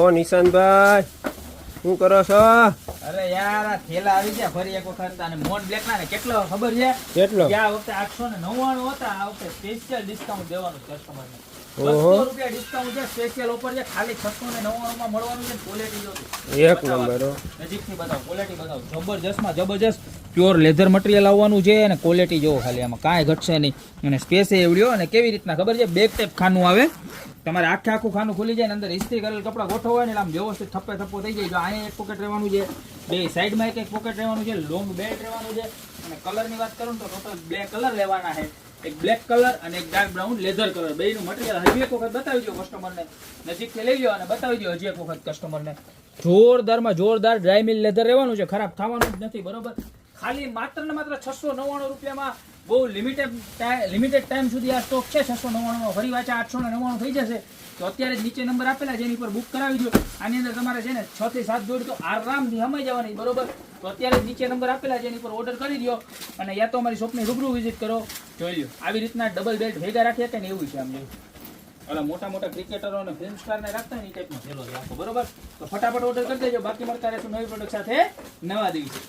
ઓહો નિશાંતભાઈ શું કરો છો? અરે યાર આ થેલા આવી ગયા ફરી એક વખત અને મોન બ્લેક ના ને કેટલો ખબર છે? કેટલો? આ વખતે 899 હતા, આ વખતે સ્પેશિયલ ડિસ્કાઉન્ટ દેવાનું કસ્ટમર ને. ઓહો 200 રૂપિયા ડિસ્કાઉન્ટ છે, સ્પેશિયલ ઓફર છે, ખાલી 699 માં મળવાનું છે. ક્વોલિટી જો એક નંબર હો. નજીકથી બતાવો, ક્વોલિટી બતાવો. જબરજસ્ત માં જબરજસ્ત પ્યોર લેધર મટીરિયલ આવવાનું છે અને ક્વોલિટી જોવો ખાલી, આમાં કાંઈ ઘટશે નહીં. અને સ્પેસ એવડ્યો અને કેવી રીતના ખબર છે, બેક ટાઈપ ખાનું આવે, તમારે આખું ખાનું ખુલી જાય ને અંદર ઇસ્ત્રી કરેલ કપડા ગોઠવવા ને આમ વ્યવસ્થિત થપ્પો થઈ જાય. જો અહીંયા એક પોકેટ રહેવાનું છે, બે સાઈડમાં એક પોકેટ રહેવાનું છે, લોંગ બેલ્ટ રહેવાનું છે. અને કલરની વાત કરું તો ટોટલ બે કલર લેવાના છે, એક બ્લેક કલર અને એક ડાર્ક બ્રાઉન લેધર કલર. બેયનું મટીરિયલ હજી એક વખત બતાવી દો કસ્ટમરને, નજીકથી લઈ લો અને બતાવી દો હજી એક વખત કસ્ટમરને. જોરદારમાં જોરદાર ડ્રાય મિલ લેધર રહેવાનું છે, ખરાબ થવાનું જ નથી. બરોબર, ખાલી માત્ર ને માત્ર 699 રૂપિયામાં બહુ લિમિટેડ ટાઈમ સુધી આ સ્ટોક છે. 699 ફરી પાછા 899 થઈ જશે. તો અત્યારે જ નીચે નંબર આપેલા જેની પર બુક કરાવી દો. આની અંદર તમારે છે ને 6 થી 7 જોડી તો આરામથી સમાઈ જવાની. બરોબર, તો અત્યારે જ નીચે નંબર આપેલા જેની પર ઓર્ડર કરી દો અને યા તો અમારી શોપની રૂબરૂ વિઝિટ કરો, જોઈ લો. આવી રીતના ડબલ બેલ્ટ ભેગા રાખી શકે ને એવું છે આમ જેવું. ઓલા મોટા ક્રિકેટરો અને ફિલ્મ સ્ટારને રાખતા હોય ને એ ટાઈપનો થેલો છે આખો. બરોબર, તો ફટાફટ ઓર્ડર કરી દેજો. બાકી મળતા રહેશું નવી પ્રોડક્ટ સાથે નવા દિવસે.